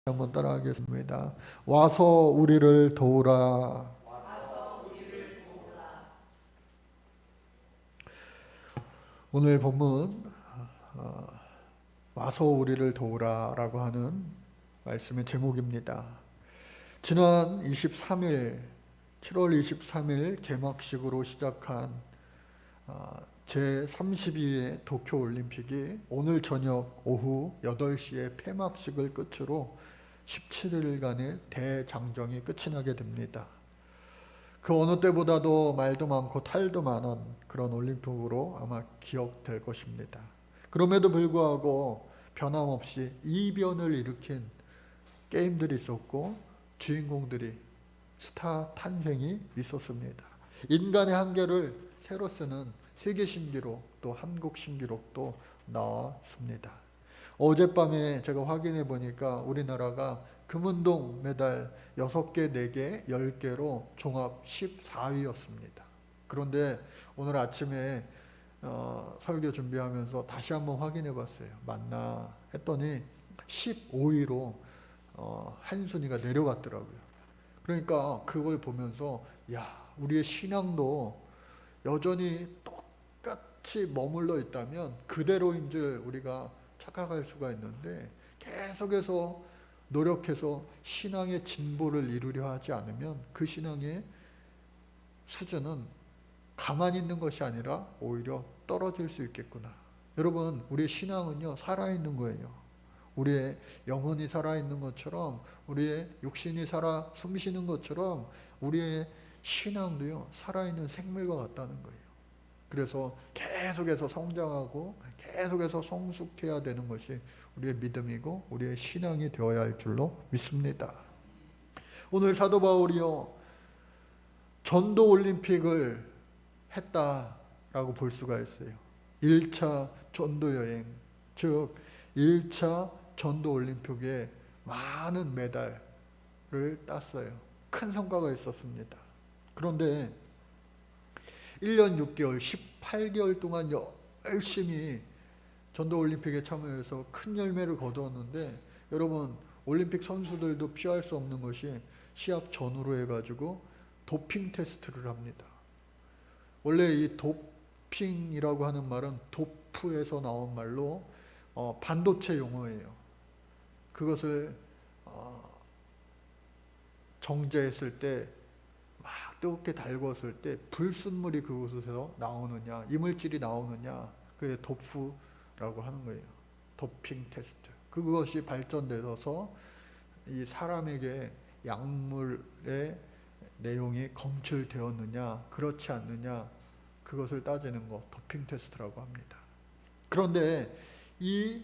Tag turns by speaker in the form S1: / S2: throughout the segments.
S1: 한번 따라하겠습니다. 와서 우리를 도우라. 오늘 본문 와서 우리를 도우라라고 하는 말씀의 제목입니다. 지난 23일 7월 23일 개막식으로 시작한 제32회 도쿄올림픽이 오늘 저녁 오후 8시에 폐막식을 끝으로 17일간의 대장정이 끝이 나게 됩니다. 그 어느 때보다도 말도 많고 탈도 많은 그런 올림픽으로 아마 기억될 것입니다. 그럼에도 불구하고 변함없이 이변을 일으킨 게임들이 있었고 주인공들이 스타 탄생이 있었습니다. 인간의 한계를 새로 쓰는 세계 신기록 또 한국 신기록도 나왔습니다. 어젯밤에 제가 확인해 보니까 우리나라가 금운동 메달 6개, 4개, 10개로 종합 14위였습니다. 그런데 오늘 아침에 설교 준비하면서 다시 한번 확인해 봤어요. 맞나 했더니 15위로 한 순위가 내려갔더라고요. 그러니까 그걸 보면서 야, 우리의 신앙도 여전히 똑같이 머물러 있다면 그대로인 줄 우리가 착각할 수가 있는데 계속해서 노력해서 신앙의 진보를 이루려 하지 않으면 그 신앙의 수준은 가만히 있는 것이 아니라 오히려 떨어질 수 있겠구나. 여러분, 우리의 신앙은요, 살아있는 거예요. 우리의 영혼이 살아있는 것처럼, 우리의 육신이 살아 숨쉬는 것처럼 우리의 신앙도요, 살아있는 생물과 같다는 거예요. 그래서 계속해서 성장하고 계속해서 성숙해야 되는 것이 우리의 믿음이고 우리의 신앙이 되어야 할 줄로 믿습니다. 오늘 사도 바울이요, 전도올림픽을 했다라고 볼 수가 있어요. 1차 전도여행, 즉 1차 전도올림픽에 많은 메달을 땄어요. 큰 성과가 있었습니다. 그런데 1년 6개월, 18개월 동안 열심히 전도올림픽에 참여해서 큰 열매를 거두었는데, 여러분, 올림픽 선수들도 피할 수 없는 것이 시합 전후로 해가지고 도핑 테스트를 합니다. 원래 이 도핑이라고 하는 말은 도프에서 나온 말로 반도체 용어예요. 그것을 정제했을 때 막 뜨겁게 달궜을 때 불순물이 그곳에서 나오느냐, 이물질이 나오느냐, 그게 도프라고 하는 거예요. 도핑 테스트. 그것이 발전돼서 이 사람에게 약물의 내용이 검출되었느냐, 그렇지 않느냐, 그것을 따지는 거 도핑 테스트라고 합니다. 그런데 이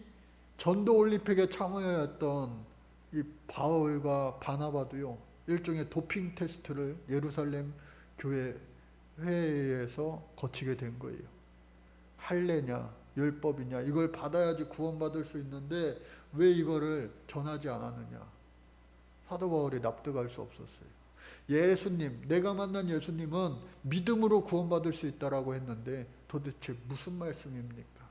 S1: 전도올림픽에 참여했던 이 바울과 바나바도요, 일종의 도핑 테스트를 예루살렘 교회 회의에서 거치게 된 거예요. 할례냐, 율법이냐, 이걸 받아야지 구원받을 수 있는데 왜 이거를 전하지 않았느냐. 사도 바울이 납득할 수 없었어요. 예수님, 내가 만난 예수님은 믿음으로 구원받을 수 있다라고 했는데 도대체 무슨 말씀입니까?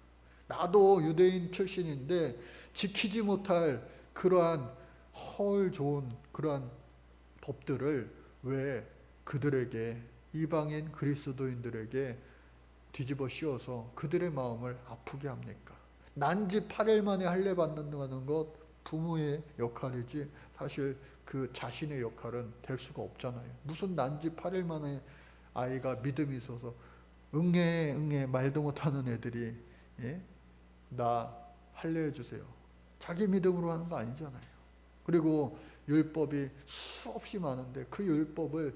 S1: 나도 유대인 출신인데 지키지 못할 그러한 헐 좋은 그러한 법들을 왜 그들에게, 이방인 그리스도인들에게 뒤집어 씌워서 그들의 마음을 아프게 합니까? 난지 8일 만에 할례 받는다는 것 부모의 역할이지 사실 그 자신의 역할은 될 수가 없잖아요. 무슨 난지 8일 만에 아이가 믿음이 있어서 응애 말도 못하는 애들이 나 할례해 주세요. 자기 믿음으로 하는 거 아니잖아요. 그리고 율법이 수없이 많은데 그 율법을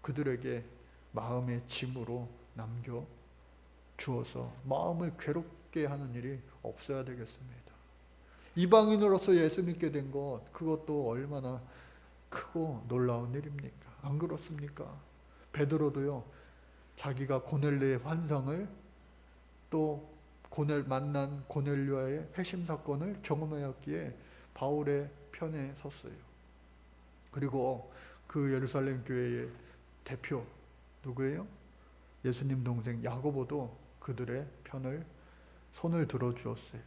S1: 그들에게 마음의 짐으로 남겨 주어서 마음을 괴롭게 하는 일이 없어야 되겠습니다. 이방인으로서 예수 믿게 된 것, 그것도 얼마나 크고 놀라운 일입니까? 안 그렇습니까? 베드로도요, 자기가 고넬료의 환상을 또 만난 고넬료의 회심 사건을 경험하였기에 바울의 편에 섰어요. 그리고 그 예루살렘 교회의 대표 누구예요? 예수님 동생 야고보도 그들의 편을 손을 들어 주었어요.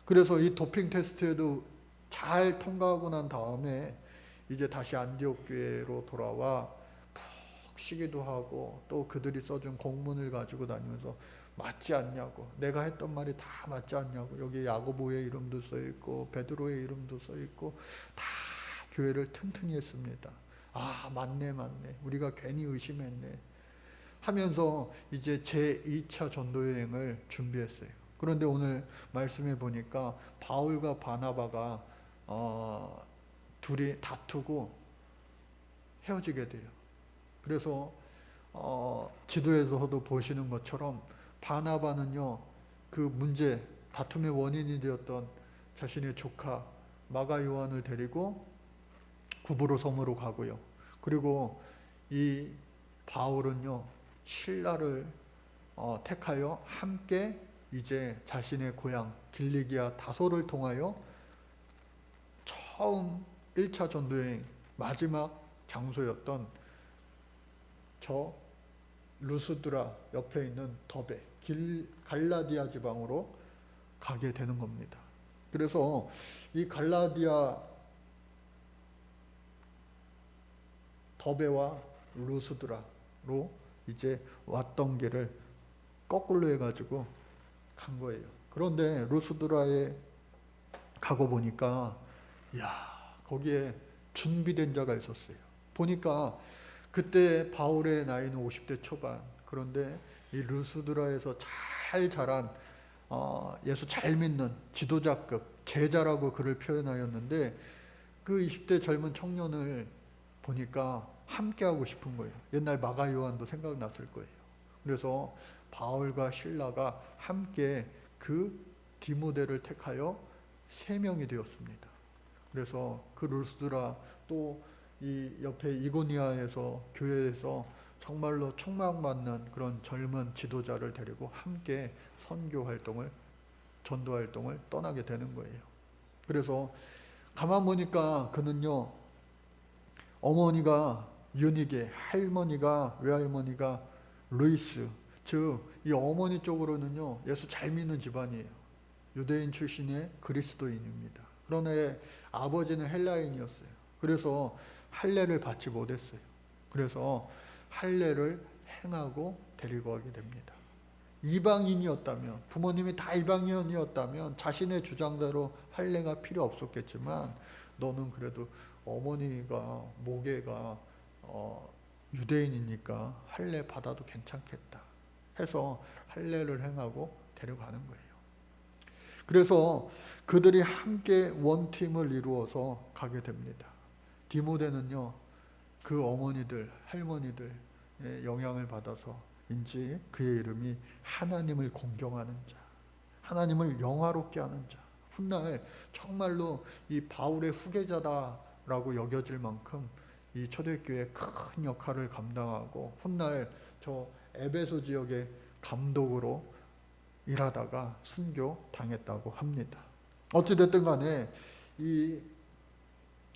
S1: 그래서 이 도핑 테스트에도 잘 통과하고 난 다음에 이제 다시 안디옥 교회로 돌아와 푹 쉬기도 하고, 또 그들이 써준 공문을 가지고 다니면서 맞지 않냐고, 내가 했던 말이 다 맞지 않냐고, 여기 야고보의 이름도 써 있고 베드로의 이름도 써 있고 다 교회를 튼튼히 했습니다. 아, 맞네 우리가 괜히 의심했네 하면서 이제 제2차 전도 여행을 준비했어요. 그런데 오늘 말씀해 보니까 바울과 바나바가 둘이 다투고 헤어지게 돼요. 그래서 지도에서도 보시는 것처럼 바나바는요, 그 문제, 다툼의 원인이 되었던 자신의 조카 마가 요한을 데리고 구브로 섬으로 가고요. 그리고 이 바울은요, 신라를 택하여 함께 이제 자신의 고향 길리기아 다소를 통하여 처음 1차 전도여행 마지막 장소였던 저 루스드라 옆에 있는 더베 갈라디아 지방으로 가게 되는 겁니다. 그래서 이 갈라디아 더베와 루스드라로 이제 왔던 길을 거꾸로 해가지고 간 거예요. 그런데 루스드라에 가고 보니까 거기에 준비된 자가 있었어요. 보니까 그때 바울의 나이는 50대 초반. 그런데 이 루스드라에서 잘 자란 예수 잘 믿는 지도자급 제자라고 그를 표현하였는데, 그 20대 젊은 청년을 보니까 함께하고 싶은 거예요. 옛날 마가 요한도 생각났을 거예요. 그래서 바울과 실라가 함께 그 디모데를 택하여 3명이 되었습니다. 그래서 그 루스드라, 또 이 옆에 이고니아에서 교회에서 정말로 촉망받는 그런 젊은 지도자를 데리고 함께 선교 활동을, 전도 활동을 떠나게 되는 거예요. 그래서 가만 보니까 그는요, 어머니가 유니게, 할머니가, 외할머니가 루이스, 즉 이 어머니 쪽으로는요, 예수 잘 믿는 집안이에요. 유대인 출신의 그리스도인입니다. 그러나 아버지는 헬라인이었어요. 그래서 할례를 받지 못했어요. 그래서 할례를 행하고 데리고 가게 됩니다. 이방인이었다면, 부모님이 다 이방인이었다면 자신의 주장대로 할례가 필요 없었겠지만, 너는 그래도 어머니가 모계가 유대인이니까 할례 받아도 괜찮겠다 해서 할례를 행하고 데려가는 거예요. 그래서 그들이 함께 원팀을 이루어서 가게 됩니다. 디모데는요, 그 어머니들, 할머니들의 영향을 받아서인지 그의 이름이 하나님을 공경하는 자, 하나님을 영화롭게 하는 자, 훗날 정말로 이 바울의 후계자다라고 여겨질 만큼 이 초대교회의 큰 역할을 감당하고, 훗날 저 에베소 지역의 감독으로 일하다가 순교 당했다고 합니다. 어찌됐든 간에 이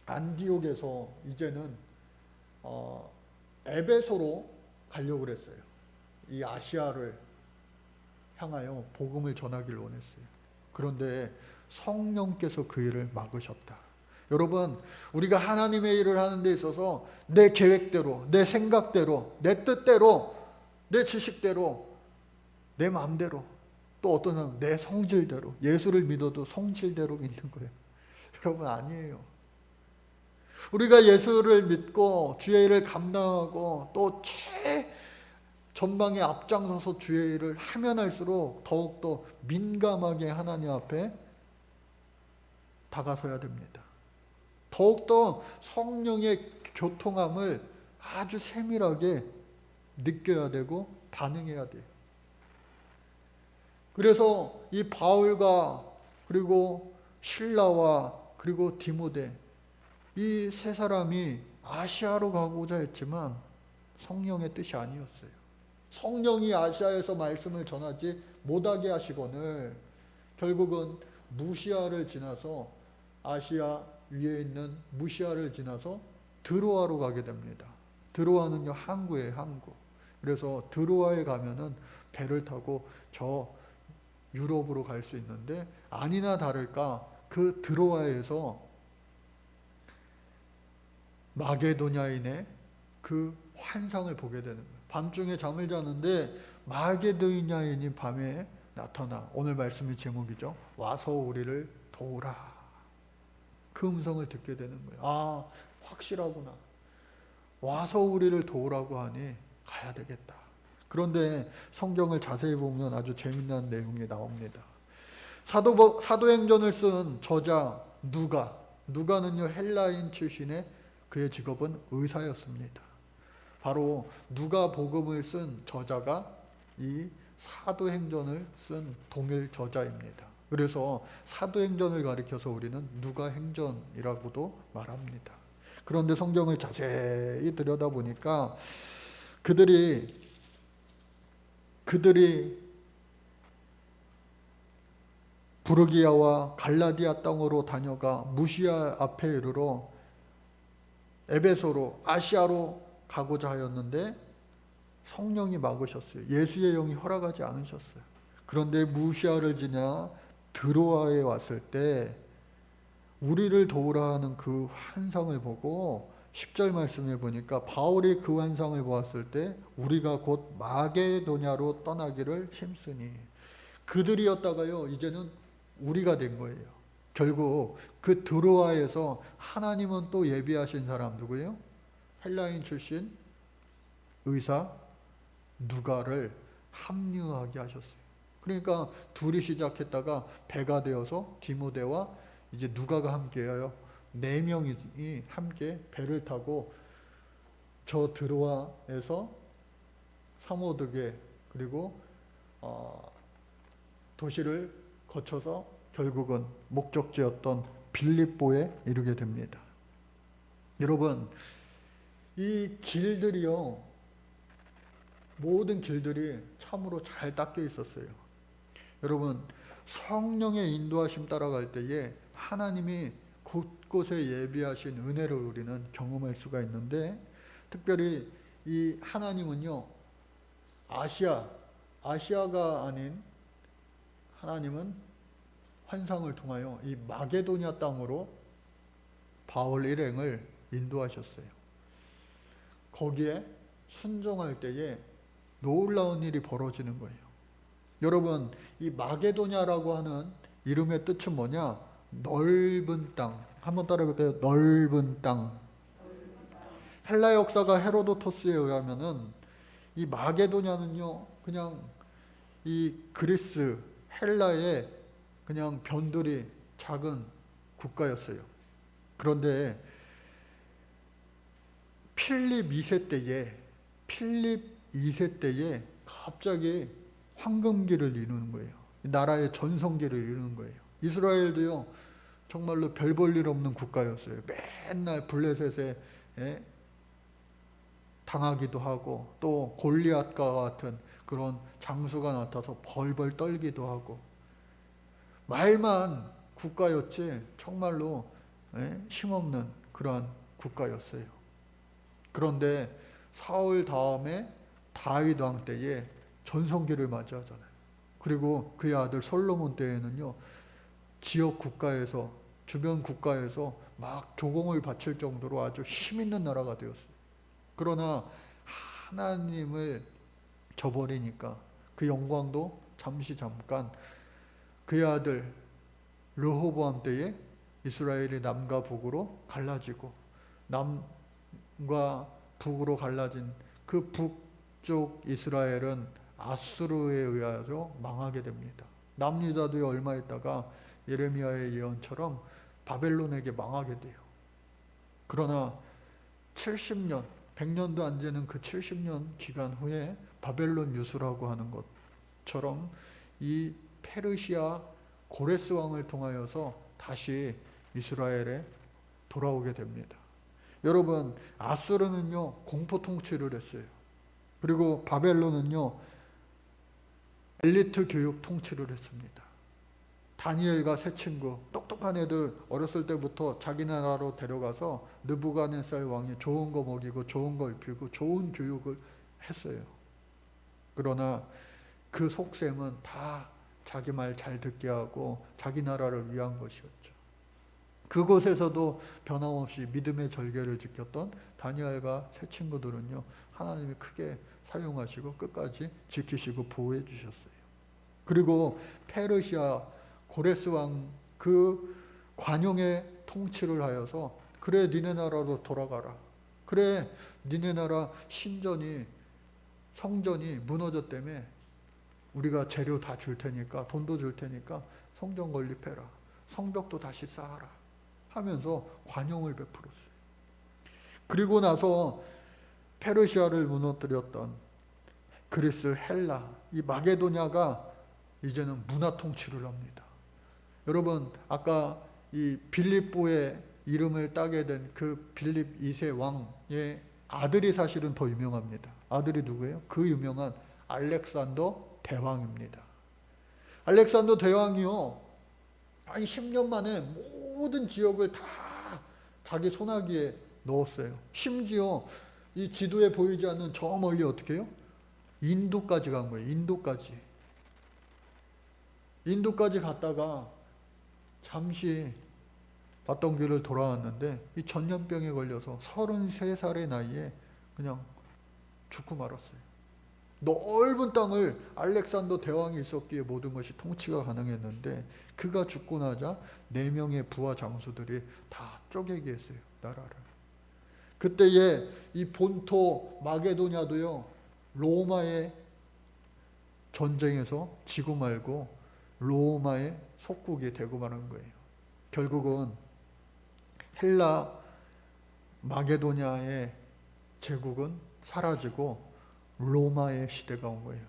S1: 안디옥에서 이제는 에베소로 가려고 그랬어요. 이 아시아를 향하여 복음을 전하기를 원했어요. 그런데 성령께서 그 일을 막으셨다. 여러분, 우리가 하나님의 일을 하는 데 있어서 내 계획대로, 내 생각대로, 내 뜻대로, 내 지식대로, 내 마음대로, 또 어떤 사람은 내 성질대로, 예수를 믿어도 성질대로 믿는 거예요. 여러분, 아니에요. 우리가 예수를 믿고 주의 일을 감당하고 또 전방에 앞장서서 주의 일을 하면 할수록 더욱더 민감하게 하나님 앞에 다가서야 됩니다. 더욱더 성령의 교통함을 아주 세밀하게 느껴야 되고 반응해야 돼요. 그래서 이 바울과 그리고 실라와 그리고 디모데, 이 세 사람이 아시아로 가고자 했지만 성령의 뜻이 아니었어요. 성령이 아시아에서 말씀을 전하지 못하게 하시거늘 결국은 무시아를 지나서, 아시아 위에 있는 무시아를 지나서 드로아로 가게 됩니다. 드로아는요, 항구예요, 항구. 그래서 드로아에 가면은 배를 타고 저 유럽으로 갈 수 있는데, 아니나 다를까 그 드로아에서 마게도냐인의 그 환상을 보게 되는 거예요. 밤중에 잠을 자는데 마게도냐인이 밤에 나타나. 오늘 말씀의 제목이죠. 와서 우리를 도우라. 그 음성을 듣게 되는 거예요. 아, 확실하구나. 와서 우리를 도우라고 하니 가야 되겠다. 그런데 성경을 자세히 보면 아주 재미난 내용이 나옵니다. 사도행전을 쓴 저자 누가는요 헬라인 출신의 그의 직업은 의사였습니다. 바로 누가복음을 쓴 저자가 이 사도행전을 쓴 동일 저자입니다. 그래서 사도행전을 가리켜서 우리는 누가행전이라고도 말합니다. 그런데 성경을 자세히 들여다보니까 그들이 부르기아와 갈라디아 땅으로 다녀가 무시아 앞에 이르러 에베소로 아시아로 가고자 하였는데 성령이 막으셨어요. 예수의 영이 허락하지 않으셨어요. 그런데 무시아를 지나 드로아에 왔을 때 우리를 도우라 하는 그 환상을 보고 10절 말씀에 보니까 바울이 그 환상을 보았을 때 우리가 곧 마게도냐로 떠나기를 힘쓰니, 그들이었다가요 이제는 우리가 된 거예요. 결국 그 드로아에서 하나님은 또 예비하신 사람 누구예요? 헬라인 출신 의사 누가를 합류하게 하셨어요. 그러니까 둘이 시작했다가 배가 되어서 디모데와 이제 누가가 함께해요. 4명이 함께 배를 타고 저 드로아에서 사모드게 그리고 도시를 거쳐서 결국은 목적지였던 빌립보에 이르게 됩니다. 여러분, 이 길들이요, 모든 길들이 참으로 잘 닦여 있었어요. 여러분, 성령의 인도하심 따라갈 때에 하나님이 곳곳에 예비하신 은혜를 우리는 경험할 수가 있는데, 특별히 이 하나님은요, 아시아가 아닌 하나님은 환상을 통하여 이 마게도냐 땅으로 바울 일행을 인도하셨어요. 거기에 순종할 때에 놀라운 일이 벌어지는 거예요. 여러분, 이 마게도냐라고 하는 이름의 뜻은 뭐냐? 넓은 땅. 한번 따라해볼까요? 넓은 땅. 헬라 역사가 헤로도토스에 의하면은 이 마게도냐는요, 그냥 이 그리스, 헬라의 그냥 변두리 작은 국가였어요. 그런데 필립 2세 때에 갑자기 황금기를 이루는 거예요. 나라의 전성기를 이루는 거예요. 이스라엘도요, 정말로 별 볼 일 없는 국가였어요. 맨날 블레셋에 당하기도 하고, 또 골리앗과 같은 그런 장수가 나타나서 벌벌 떨기도 하고, 말만 국가였지 정말로 힘없는 그러한 국가였어요. 그런데 사울 다음에 다윗 왕 때에 전성기를 맞이하잖아요. 그리고 그의 아들 솔로몬 때에는요, 지역 국가에서, 주변 국가에서 막 조공을 바칠 정도로 아주 힘있는 나라가 되었어요. 그러나 하나님을 저버리니까 그 영광도 잠깐 그의 아들 르호보암 때에 이스라엘이 남과 북으로 갈라지고, 남과 북으로 갈라진 그 북쪽 이스라엘은 아수르에 의하여 망하게 됩니다. 남유다도 얼마 있다가 예레미야의 예언처럼 바벨론에게 망하게 돼요. 그러나 70년, 100년도 안 되는 그 70년 기간 후에 바벨론 유수라고 하는 것처럼 이 페르시아 고레스 왕을 통하여서 다시 이스라엘에 돌아오게 됩니다. 여러분, 아수르는요 공포 통치를 했어요. 그리고 바벨론은요 엘리트 교육 통치를 했습니다. 다니엘과 세 친구, 똑똑한 애들 어렸을 때부터 자기 나라로 데려가서 느부갓네살 왕이 좋은 거 먹이고 좋은 거 입히고 좋은 교육을 했어요. 그러나 그 속셈은 다 자기 말 잘 듣게 하고 자기 나라를 위한 것이었죠. 그곳에서도 변함없이 믿음의 절개를 지켰던 다니엘과 세 친구들은요, 하나님이 크게 사용하시고 끝까지 지키시고 보호해 주셨어요. 그리고 페르시아 고레스 왕 그 관용의 통치를 하여서, 그래 니네 나라로 돌아가라, 그래 니네 나라 신전이 성전이 무너졌다며, 우리가 재료 다 줄 테니까, 돈도 줄 테니까 성전 건립해라, 성벽도 다시 쌓아라 하면서 관용을 베풀었어요. 그리고 나서 페르시아를 무너뜨렸던 그리스, 헬라, 이 마게도냐가 이제는 문화 통치를 합니다. 여러분, 아까 이 빌립보의 이름을 따게 된 그 빌립 2세 왕의 아들이 사실은 더 유명합니다. 아들이 누구예요? 그 유명한 알렉산더 대왕입니다. 알렉산더 대왕이요, 한 10년 만에 모든 지역을 다 자기 손아귀에 넣었어요. 심지어 이 지도에 보이지 않는 저 멀리 어떻게 해요? 인도까지 간 거예요. 인도까지 갔다가 잠시 왔던 길을 돌아왔는데 이 전염병에 걸려서 33살의 나이에 그냥 죽고 말았어요. 넓은 땅을 알렉산더 대왕이 있었기에 모든 것이 통치가 가능했는데, 그가 죽고 나자 4명의 부하 장수들이 다 쪼개기 했어요, 나라를. 그때에 이 본토 마게도냐도요, 로마의 전쟁에서 지고 말고 로마의 속국이 되고 마는 거예요. 결국은 헬라 마게도냐의 제국은 사라지고 로마의 시대가 온 거예요.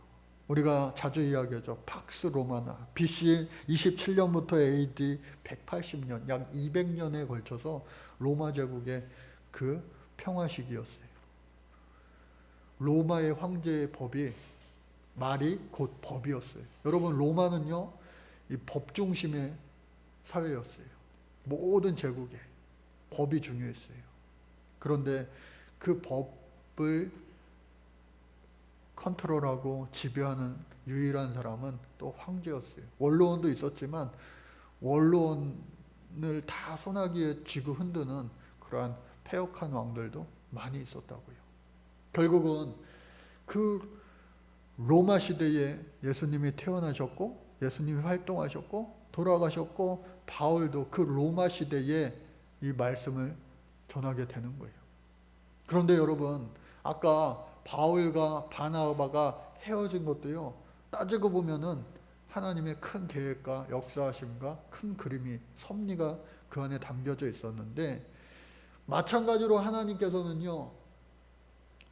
S1: 우리가 자주 이야기하죠. 팍스 로마나. BC 27년부터 AD 180년, 약 200년에 걸쳐서 로마 제국의 그 평화 시기였어요. 로마의 황제의 법이, 말이 곧 법이었어요. 여러분, 로마는요, 이 법 중심의 사회였어요. 모든 제국에 법이 중요했어요. 그런데 그 법을 컨트롤하고 지배하는 유일한 사람은 또 황제였어요. 원로원도 있었지만 원로원을 다 소나기에 쥐고 흔드는 그러한 패역한 왕들도 많이 있었다고요. 결국은 그 로마 시대에 예수님이 태어나셨고, 예수님이 활동하셨고, 돌아가셨고, 바울도 그 로마 시대에 이 말씀을 전하게 되는 거예요. 그런데 여러분, 아까 바울과 바나바가 헤어진 것도요, 따지고 보면은 하나님의 큰 계획과 역사하심과 큰 그림이, 섭리가 그 안에 담겨져 있었는데, 마찬가지로 하나님께서는요,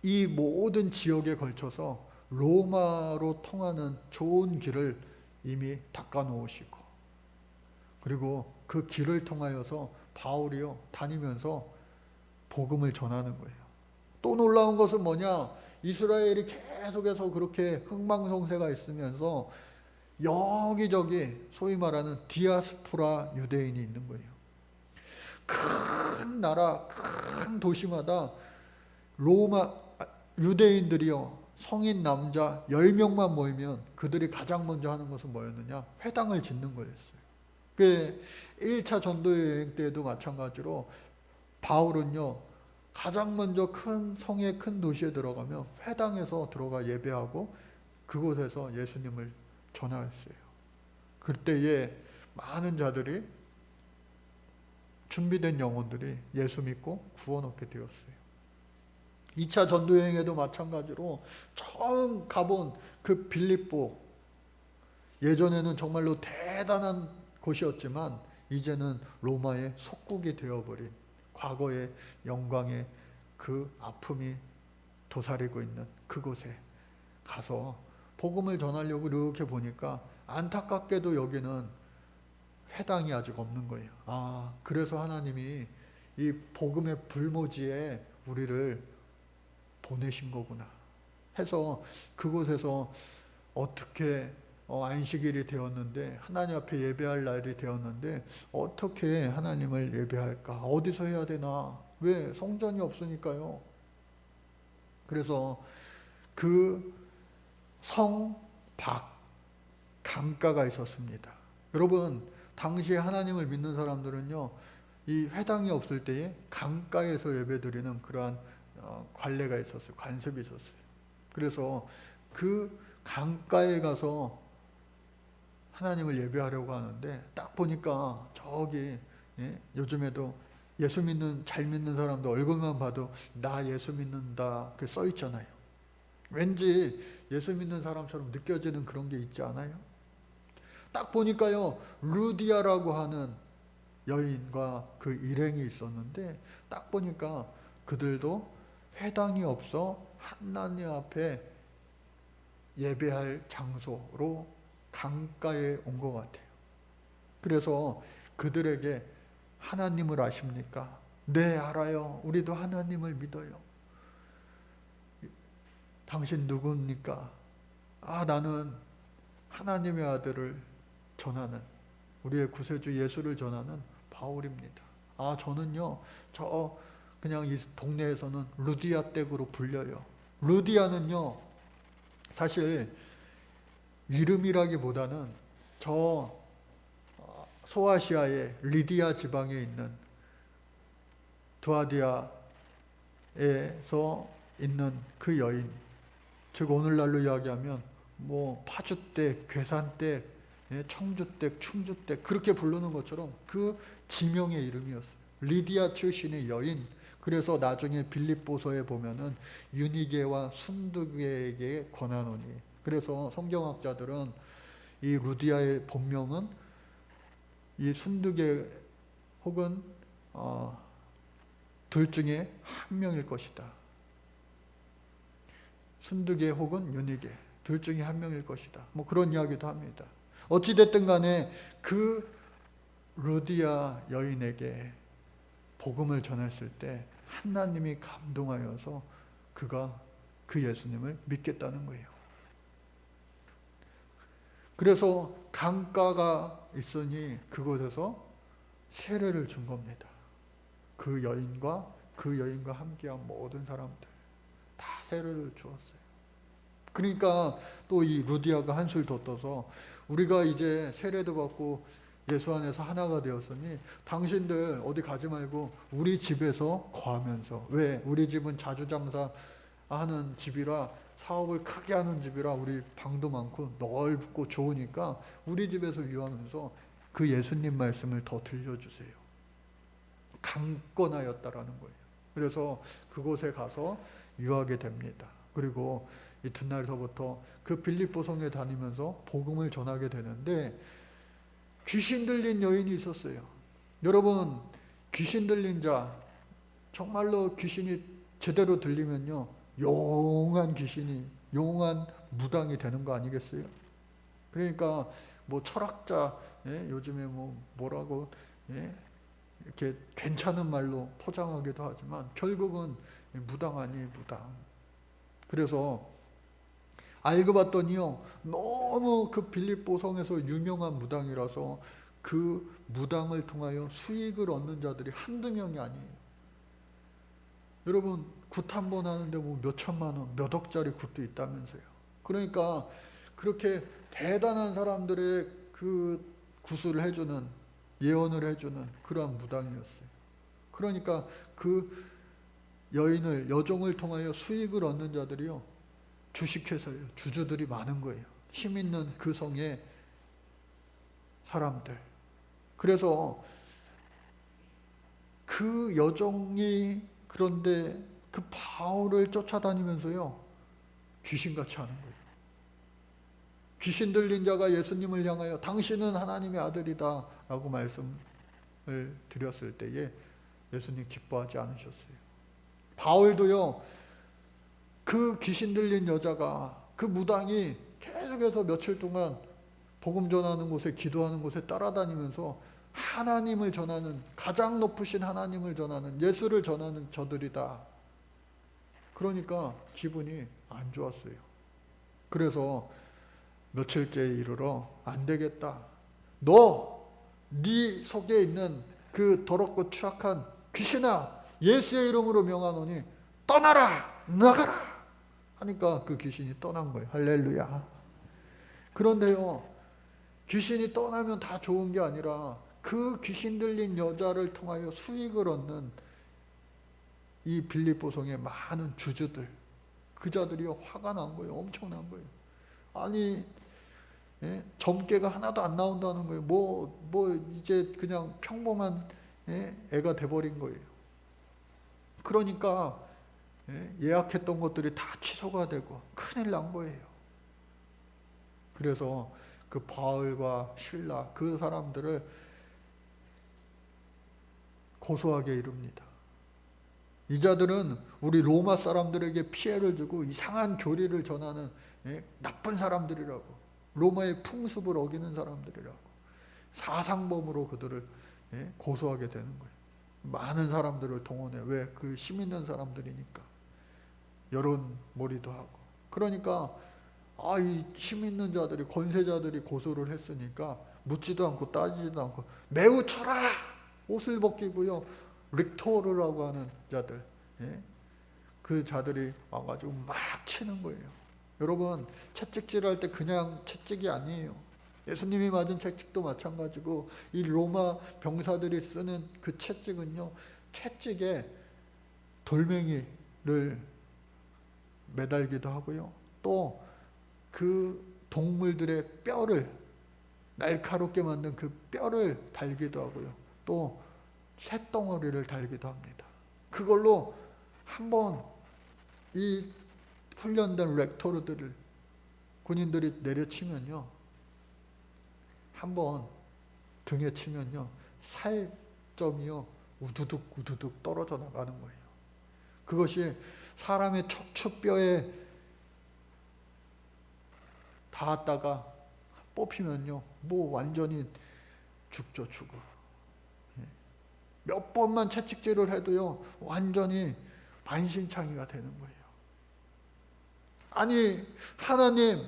S1: 이 모든 지역에 걸쳐서 로마로 통하는 좋은 길을 이미 닦아 놓으시고, 그리고 그 길을 통하여서 바울이요, 다니면서 복음을 전하는 거예요. 또 놀라운 것은 뭐냐? 이스라엘이 계속해서 그렇게 흥망성쇠가 있으면서 여기저기 소위 말하는 디아스포라 유대인이 있는 거예요. 큰 나라, 큰 도시마다 로마 유대인들이요, 성인 남자 10명만 모이면 그들이 가장 먼저 하는 것은 뭐였느냐? 회당을 짓는 거였어요. 그 1차 전도 여행 때에도 마찬가지로 바울은요, 가장 먼저 큰 성의 큰 도시에 들어가면 회당에서 들어가 예배하고 그곳에서 예수님을 전하였어요. 그때에 많은 자들이, 준비된 영혼들이 예수 믿고 구원 얻게 되었어요. 2차 전도여행에도 마찬가지로 처음 가본 그 빌립보, 예전에는 정말로 대단한 곳이었지만 이제는 로마의 속국이 되어버린, 과거의 영광의 그 아픔이 도사리고 있는 그곳에 가서 복음을 전하려고 이렇게 보니까 안타깝게도 여기는 회당이 아직 없는 거예요. 아, 그래서 하나님이 이 복음의 불모지에 우리를 보내신 거구나 해서 그곳에서 어떻게 안식일이 되었는데, 하나님 앞에 예배할 날이 되었는데 어떻게 하나님을 예배할까? 어디서 해야 되나? 왜? 성전이 없으니까요. 그래서 그 성 밖 강가가 있었습니다. 여러분, 당시에 하나님을 믿는 사람들은요, 이 회당이 없을 때에 강가에서 예배드리는 그러한 관례가 있었어요. 관습이 있었어요. 그래서 그 강가에 가서 하나님을 예배하려고 하는데 딱 보니까 저기 요즘에도 예수 믿는 잘 믿는 사람도 얼굴만 봐도 나 예수 믿는다 그 써 있잖아요. 왠지 예수 믿는 사람처럼 느껴지는 그런 게 있지 않아요? 딱 보니까요 루디아라고 하는 여인과 그 일행이 있었는데 딱 보니까 그들도 회당이 없어 하나님 앞에 예배할 장소로 강가에 온 것 같아요. 그래서 그들에게 하나님을 아십니까? 네, 알아요. 우리도 하나님을 믿어요. 당신 누굽니까? 아, 나는 하나님의 아들을 전하는, 우리의 구세주 예수를 전하는 바울입니다. 아, 저는요, 그냥 이 동네에서는 루디아 댁으로 불려요. 루디아는요, 사실 이름이라기보다는 저 소아시아의 리디아 지방에 있는 두아디아에서 있는 그 여인, 즉 오늘날로 이야기하면 뭐 파주댁, 괴산댁, 청주댁, 충주댁 그렇게 부르는 것처럼 그 지명의 이름이었어요. 리디아 출신의 여인. 그래서 나중에 빌립보서에 보면은 유니게와 순두개에게 권하노니. 그래서 성경학자들은 이 루디아의 본명은 이 순두개 혹은 둘 중에 한 명일 것이다. 순두개 혹은 유니게 둘 중에 한 명일 것이다. 뭐 그런 이야기도 합니다. 어찌됐든 간에 그 루디아 여인에게 복음을 전했을 때 하나님이 감동하여서 그가 그 예수님을 믿겠다는 거예요. 그래서 강가가 있으니 그곳에서 세례를 준 겁니다. 그 여인과 함께한 모든 사람들 다 세례를 주었어요. 그러니까 또 이 루디아가 한술 더 떠서 우리가 이제 세례도 받고 예수 안에서 하나가 되었으니 당신들 어디 가지 말고 우리 집에서 거하면서, 왜? 우리 집은 자주장사 하는 집이라, 사업을 크게 하는 집이라 우리 방도 많고 넓고 좋으니까 우리 집에서 유하면서 그 예수님 말씀을 더 들려주세요. 강권하였다라는 거예요. 그래서 그곳에 가서 유하게 됩니다. 그리고 이튿날서부터 그 빌립보 성에 다니면서 복음을 전하게 되는데 귀신 들린 여인이 있었어요. 여러분, 귀신 들린 자, 정말로 귀신이 제대로 들리면요 용한 귀신이, 용한 무당이 되는 거 아니겠어요? 그러니까 뭐 철학자, 요즘에 뭐라고 이렇게 괜찮은 말로 포장하기도 하지만 결국은 무당 아니에요, 무당. 그래서 알고 봤더니요 너무 그 빌립보 성에서 유명한 무당이라서 그 무당을 통하여 수익을 얻는 자들이 한두 명이 아니에요. 여러분, 굿 한 번 하는데 뭐 몇 천만 원, 몇 억짜리 굿도 있다면서요. 그러니까 그렇게 대단한 사람들의 그 구슬을 해주는, 예언을 해주는 그러한 무당이었어요. 그러니까 그 여종을 통하여 수익을 얻는 자들이요 주식회사예요. 주주들이 많은 거예요. 힘 있는 그 성의 사람들. 그래서 그 여종이 그런데 그 바울을 쫓아다니면서요 귀신같이 하는 거예요. 귀신 들린 자가 예수님을 향하여 당신은 하나님의 아들이다 라고 말씀을 드렸을 때에 예수님 기뻐하지 않으셨어요. 바울도요 그 귀신 들린 여자가, 그 무당이 계속해서 며칠 동안 복음 전하는 곳에, 기도하는 곳에 따라다니면서 하나님을 전하는, 가장 높으신 하나님을 전하는, 예수를 전하는 저들이다. 그러니까 기분이 안 좋았어요. 그래서 며칠째에 이르러 안 되겠다. 네 속에 있는 그 더럽고 추악한 귀신아, 예수의 이름으로 명하노니 떠나라, 나가라 하니까 그 귀신이 떠난 거예요. 할렐루야. 그런데요 귀신이 떠나면 다 좋은 게 아니라 그 귀신 들린 여자를 통하여 수익을 얻는 이 빌립보성의 많은 주주들, 그 자들이 화가 난 거예요. 엄청난 거예요. 아니, 예? 점괘가 하나도 안 나온다는 거예요. 이제 그냥 평범한, 예? 애가 돼버린 거예요. 그러니까 예? 예약했던 것들이 다 취소가 되고 큰일 난 거예요. 그래서 그 바울과 실라, 그 사람들을 고소하게 이룹니다. 이 자들은 우리 로마 사람들에게 피해를 주고 이상한 교리를 전하는, 예? 나쁜 사람들이라고, 로마의 풍습을 어기는 사람들이라고 사상범으로 그들을, 예? 고소하게 되는 거예요. 많은 사람들을 동원해. 왜? 그 힘 있는 사람들이니까. 여론몰이도 하고. 그러니까 이 힘 있는 자들이, 권세자들이 고소를 했으니까 묻지도 않고 따지지도 않고 매우 쳐라! 옷을 벗기고요. 릭토르라고 하는 자들, 예? 그 자들이 와가지고 막 치는 거예요. 여러분, 채찍질할 때 그냥 채찍이 아니에요. 예수님이 맞은 채찍도 마찬가지고 이 로마 병사들이 쓰는 그 채찍은요, 채찍에 돌멩이를 매달기도 하고요, 또 그 동물들의 뼈를, 날카롭게 만든 그 뼈를 달기도 하고요, 또 쇳덩어리를 달기도 합니다. 그걸로 한번 이 훈련된 렉토르들을, 군인들이 내려치면요, 한번 등에 치면요, 살점이요 우두둑 우두둑 떨어져 나가는 거예요. 그것이 사람의 척추뼈에 닿았다가 뽑히면요, 완전히 죽죠. 죽어. 몇 번만 채찍질을 해도요, 완전히 만신창이가 되는 거예요. 아니, 하나님,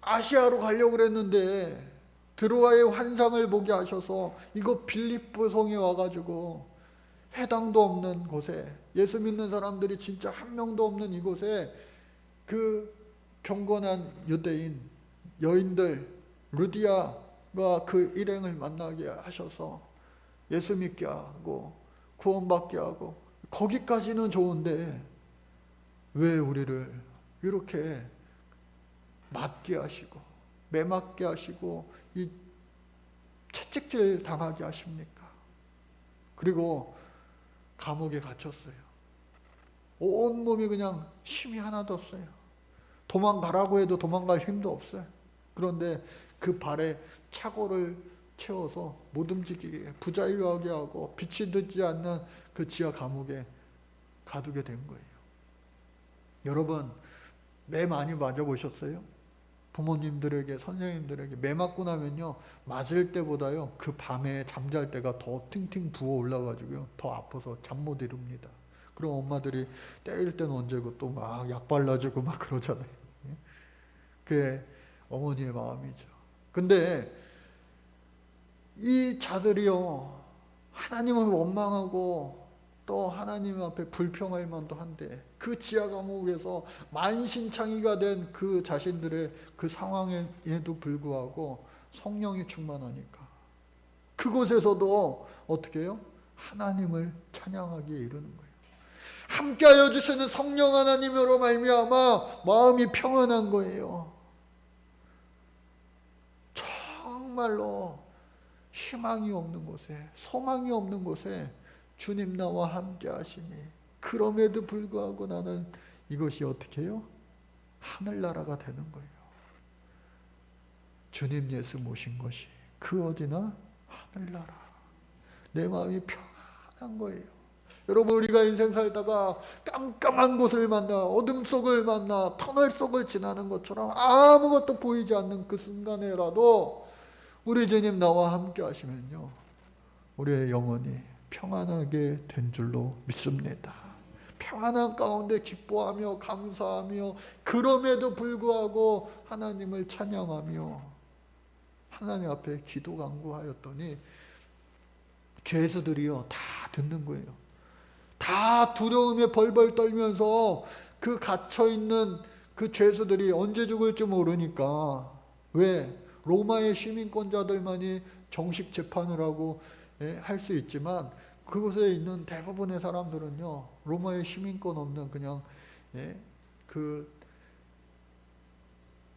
S1: 아시아로 가려고 그랬는데 드로아의 환상을 보게 하셔서 이거 빌립보성에 와가지고 회당도 없는 곳에, 예수 믿는 사람들이 진짜 한 명도 없는 이곳에 그 경건한 유대인 여인들 루디아가 그 일행을 만나게 하셔서 예수 믿게 하고 구원받게 하고, 거기까지는 좋은데 왜 우리를 이렇게 맞게 하시고 매맞게 하시고 이 채찍질 당하게 하십니까? 그리고 감옥에 갇혔어요. 온몸이 그냥 힘이 하나도 없어요. 도망가라고 해도 도망갈 힘도 없어요. 그런데 그 발에 차고를 채워서 못 움직이게, 부자유하게 하고 빛이 듣지 않는 그 지하 감옥에 가두게 된 거예요. 여러분, 매 많이 맞아보셨어요? 부모님들에게, 선생님들에게 매 맞고 나면요, 맞을 때보다요 그 밤에 잠잘 때가 더 팅팅 부어 올라가지고요, 더 아파서 잠 못 이룹니다. 그럼 엄마들이 때릴 때는 언제고 또 막 약 발라주고 막 그러잖아요. 그게 어머니의 마음이죠. 근데 이 자들이요, 하나님을 원망하고 또 하나님 앞에 불평할 만도 한데 그 지하 감옥에서 만신창이가 된 그 자신들의 그 상황에도 불구하고 성령이 충만하니까 그곳에서도 어떻게 해요? 하나님을 찬양하기에 이르는 거예요. 함께하여 주시는 성령 하나님으로 말미암아 마음이 평안한 거예요. 정말로 희망이 없는 곳에, 소망이 없는 곳에 주님 나와 함께 하시니, 그럼에도 불구하고 나는 이것이 어떻게 해요? 하늘나라가 되는 거예요. 주님 예수 모신 것이 그 어디나 하늘나라. 내 마음이 평안한 거예요. 여러분, 우리가 인생 살다가 깜깜한 곳을 만나, 어둠 속을 만나, 터널 속을 지나는 것처럼 아무것도 보이지 않는 그 순간에라도 우리 주님 나와 함께 하시면요, 우리의 영혼이 평안하게 된 줄로 믿습니다. 평안한 가운데 기뻐하며 감사하며 그럼에도 불구하고 하나님을 찬양하며 하나님 앞에 기도 간구하였더니 죄수들이요 다 듣는 거예요. 다 두려움에 벌벌 떨면서 그 갇혀있는 그 죄수들이 언제 죽을지 모르니까, 왜? 로마의 시민권자들만이 정식 재판을 하고 할 수 있지만 그곳에 있는 대부분의 사람들은요, 로마의 시민권 없는 그냥 그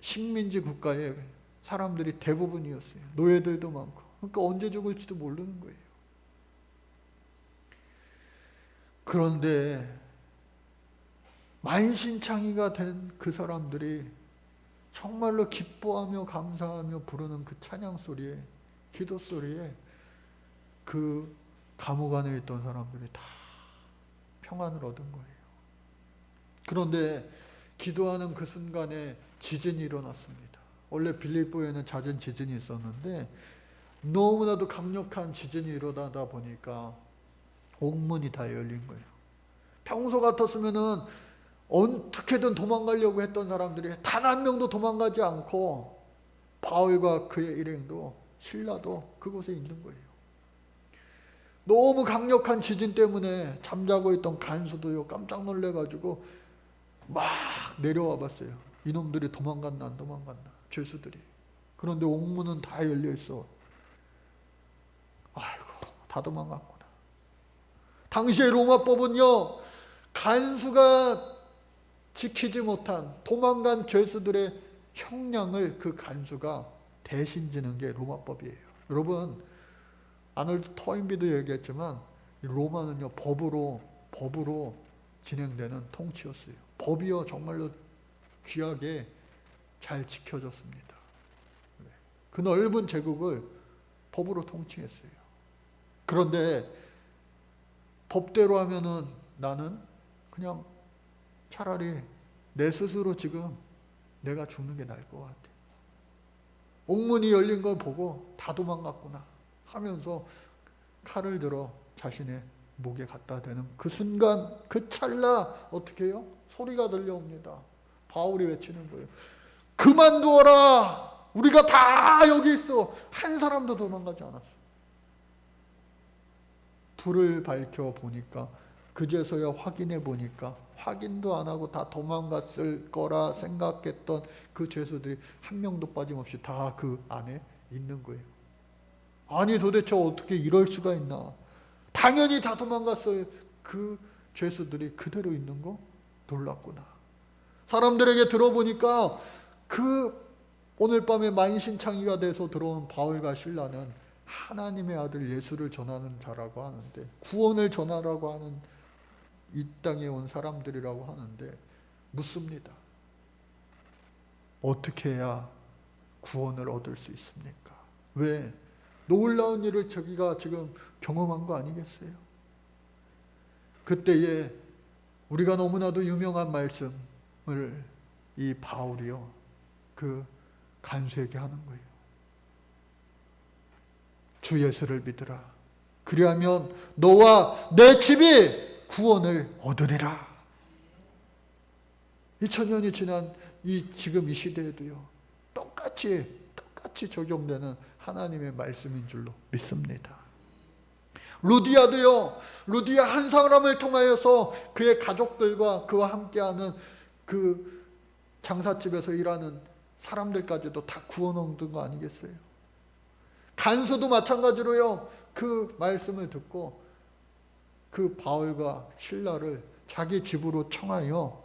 S1: 식민지 국가의 사람들이 대부분이었어요. 노예들도 많고. 그러니까 언제 죽을지도 모르는 거예요. 그런데 만신창이가 된 그 사람들이 정말로 기뻐하며 감사하며 부르는 그 찬양 소리에, 기도 소리에 그 감옥 안에 있던 사람들이 다 평안을 얻은 거예요. 그런데 기도하는 그 순간에 지진이 일어났습니다. 원래 빌립보에는 잦은 지진이 있었는데 너무나도 강력한 지진이 일어나다 보니까 옥문이 다 열린 거예요. 평소 같았으면은 어떻게든 도망가려고 했던 사람들이 단 한 명도 도망가지 않고 바울과 그의 일행도 신라도 그곳에 있는 거예요. 너무 강력한 지진 때문에 잠자고 있던 간수도요 깜짝 놀래가지고 막 내려와 봤어요. 이놈들이 도망갔나 안 도망갔나, 죄수들이. 그런데 옥문은 다 열려 있어. 아이고, 다 도망갔구나. 당시의 로마법은요, 간수가 지키지 못한 도망간 죄수들의 형량을 그 간수가 대신 지는 게 로마법이에요. 여러분, 아놀드 토인비도 얘기했지만 로마는요 법으로 진행되는 통치였어요. 법이요 정말로 귀하게 잘 지켜졌습니다. 그 넓은 제국을 법으로 통치했어요. 그런데 법대로 하면은 나는 그냥 차라리 내 스스로 지금 내가 죽는 게 나을 것 같아. 옥문이 열린 걸 보고 다 도망갔구나 하면서 칼을 들어 자신의 목에 갖다 대는 그 순간, 그 찰나 어떻게 해요? 소리가 들려옵니다. 바울이 외치는 거예요. 그만두어라! 우리가 다 여기 있어! 한 사람도 도망가지 않았어. 불을 밝혀 보니까, 그제서야 확인해 보니까 확인도 안 하고 다 도망갔을 거라 생각했던 그 죄수들이 한 명도 빠짐없이 다 그 안에 있는 거예요. 아니 도대체 어떻게 이럴 수가 있나. 당연히 다 도망갔어요. 그 죄수들이 그대로 있는 거 놀랐구나. 사람들에게 들어보니까 그 오늘 밤에 만신창이가 돼서 들어온 바울과 실라는 하나님의 아들 예수를 전하는 자라고 하는데, 구원을 전하라고 하는 이 땅에 온 사람들이라고 하는데 묻습니다. 어떻게 해야 구원을 얻을 수 있습니까? 왜? 놀라운 일을 저기가 지금 경험한 거 아니겠어요? 그때에 우리가 너무나도 유명한 말씀을 이 바울이요 그 간수에게 하는 거예요. 주 예수를 믿으라. 그리하면 너와 내 집이 구원을 얻으리라. 2000년이 지난 지금 이 시대에도요 똑같이 적용되는 하나님의 말씀인 줄로 믿습니다. 루디아도요, 루디아 한 사람을 통하여서 그의 가족들과 그와 함께하는 그 장사집에서 일하는 사람들까지도 다 구원 얻은 거 아니겠어요? 간수도 마찬가지로요, 그 말씀을 듣고 그 바울과 실라를 자기 집으로 청하여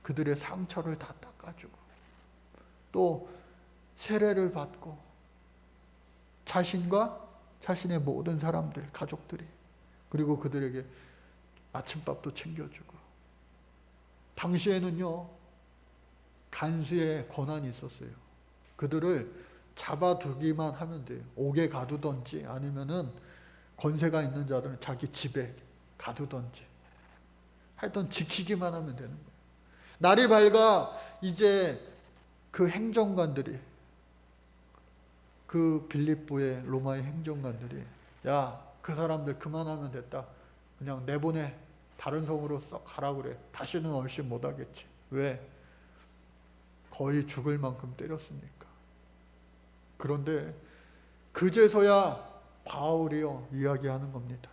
S1: 그들의 상처를 다 닦아주고 또 세례를 받고 자신과 자신의 모든 사람들, 가족들이, 그리고 그들에게 아침밥도 챙겨주고. 당시에는요 간수의 권한이 있었어요. 그들을 잡아두기만 하면 돼요. 옥에 가두던지 아니면은 권세가 있는 자들은 자기 집에 가두던지 하여튼 지키기만 하면 되는 거예요. 날이 밝아 이제 그 행정관들이, 그 빌립보의 로마의 행정관들이 야, 그 사람들 그만하면 됐다. 그냥 내보내. 다른 성으로 썩 가라 그래. 다시는 얼씬 못하겠지. 왜? 거의 죽을 만큼 때렸으니까. 그런데 그제서야 바울이요 이야기하는 겁니다.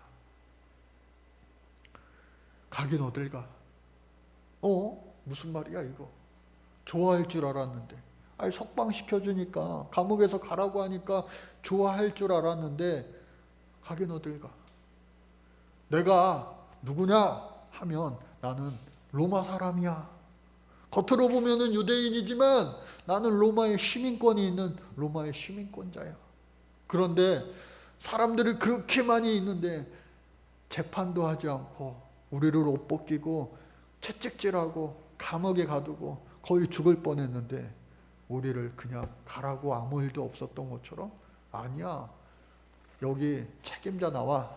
S1: 가긴 어딜 가? 무슨 말이야 이거? 좋아할 줄 알았는데. 아니, 석방시켜주니까, 감옥에서 가라고 하니까 좋아할 줄 알았는데 가긴 어딜 가. 내가 누구냐 하면 나는 로마 사람이야. 겉으로 보면은 유대인이지만 나는 로마의 시민권이 있는 로마의 시민권자야. 그런데 사람들이 그렇게 많이 있는데 재판도 하지 않고 우리를 옷 벗기고 채찍질하고 감옥에 가두고 거의 죽을 뻔했는데 우리를 그냥 가라고 아무 일도 없었던 것처럼, 아니야. 여기 책임자 나와.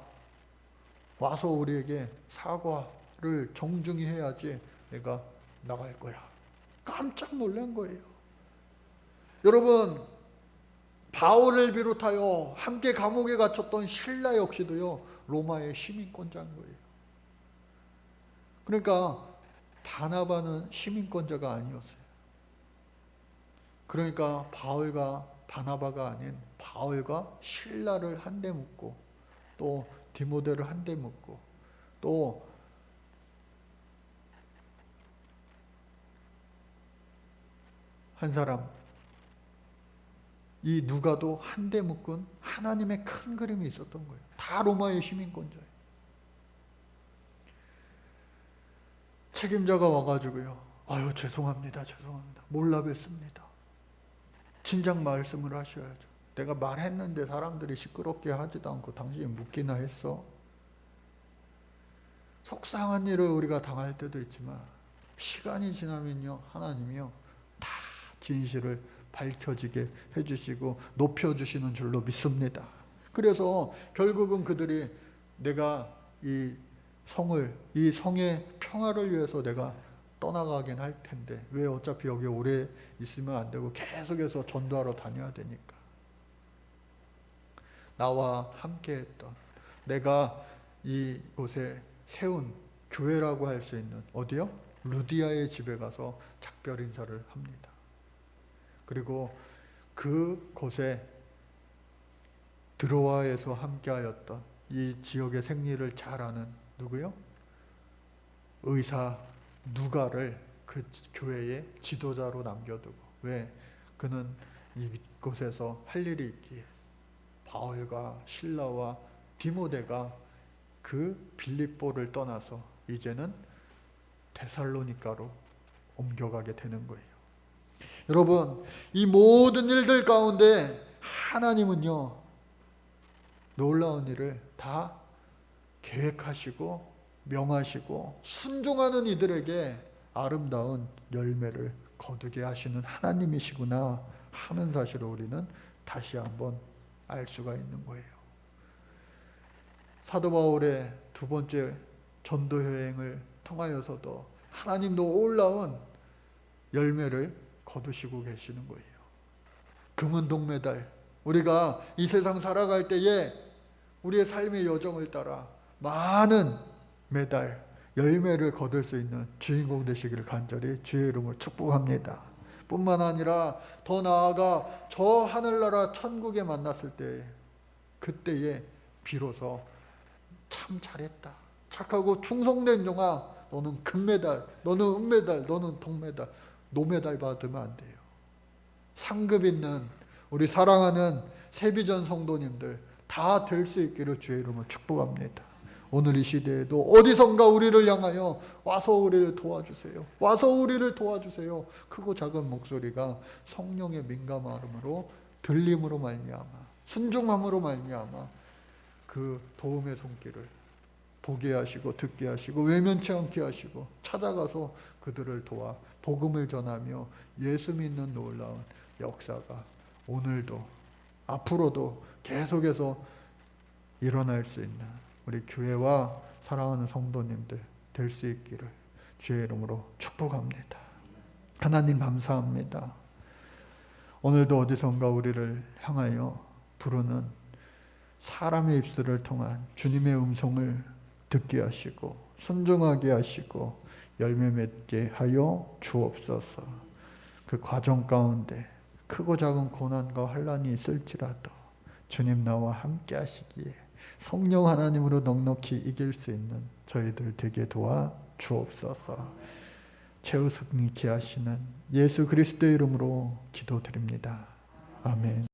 S1: 와서 우리에게 사과를 정중히 해야지 내가 나갈 거야. 깜짝 놀란 거예요. 여러분, 바울을 비롯하여 함께 감옥에 갇혔던 실라 역시도요, 로마의 시민권자인 거예요. 그러니까 바나바는 시민권자가 아니었어요. 그러니까 바울과 바나바가 아닌 바울과 실라를 한 대 묶고 또 디모데를 한 대 묶고 또 한 사람, 이 누가도 한 대 묶은 하나님의 큰 그림이 있었던 거예요. 다 로마의 시민권자예요. 책임자가 와가지고요, 아유 죄송합니다. 몰라 뵀습니다. 진작 말씀을 하셔야죠. 내가 말했는데 사람들이 시끄럽게 하지도 않고 당신이 묻기나 했어. 속상한 일을 우리가 당할 때도 있지만 시간이 지나면요, 하나님이요 다 진실을 밝혀지게 해주시고 높여주시는 줄로 믿습니다. 그래서 결국은 그들이 내가 이 성의 평화를 위해서 내가 떠나가긴 할 텐데 왜 어차피 여기 오래 있으면 안 되고 계속해서 전도하러 다녀야 되니까, 나와 함께 했던, 내가 이곳에 세운 교회라고 할 수 있는 어디요? 루디아의 집에 가서 작별 인사를 합니다. 그리고 그곳에 드로아에서 함께하였던 이 지역의 생리를 잘 아는 누구요? 의사 누가를 그 교회의 지도자로 남겨두고, 왜? 그는 이곳에서 할 일이 있기에 바울과 실라와 디모데가 그 빌립보를 떠나서 이제는 데살로니가로 옮겨가게 되는 거예요. 여러분, 이 모든 일들 가운데 하나님은요 놀라운 일을 다 계획하시고 명하시고 순종하는 이들에게 아름다운 열매를 거두게 하시는 하나님이시구나 하는 사실을 우리는 다시 한번 알 수가 있는 거예요. 사도 바울의 두 번째 전도 여행을 통하여서도 하나님도 놀라운 열매를 거두시고 계시는 거예요. 금은 동메달, 우리가 이 세상 살아갈 때에 우리의 삶의 여정을 따라 많은 메달, 열매를 거둘 수 있는 주인공 되시기를 간절히 주의 이름으로 축복합니다. 뿐만 아니라 더 나아가 저 하늘나라 천국에 만났을 때, 그때에 비로소 참 잘했다, 착하고 충성된 종아, 너는 금메달, 너는 은메달, 너는 동메달, 노메달 받으면 안 돼요. 상급 있는 우리 사랑하는 세비전 성도님들 다 될 수 있기를 주의 이름으로 축복합니다. 오늘 이 시대에도 어디선가 우리를 향하여 와서 우리를 도와주세요. 와서 우리를 도와주세요. 크고 작은 목소리가 성령의 민감함으로 들림으로 말미암아, 순종함으로 말미암아 그 도움의 손길을 보게 하시고 듣게 하시고 외면치 않게 하시고 찾아가서 그들을 도와 복음을 전하며 예수 믿는 놀라운 역사가 오늘도 앞으로도 계속해서 일어날 수 있는 우리 교회와 사랑하는 성도님들 될 수 있기를 주의 이름으로 축복합니다. 하나님 감사합니다. 오늘도 어디선가 우리를 향하여 부르는 사람의 입술을 통한 주님의 음성을 듣게 하시고 순종하게 하시고 열매 맺게 하여 주옵소서. 그 과정 가운데 크고 작은 고난과 환난이 있을지라도 주님 나와 함께 하시기에 성령 하나님으로 넉넉히 이길 수 있는 저희들 되게 도와 주옵소서. 최우승이 기하시는 예수 그리스도의 이름으로 기도드립니다. 아멘.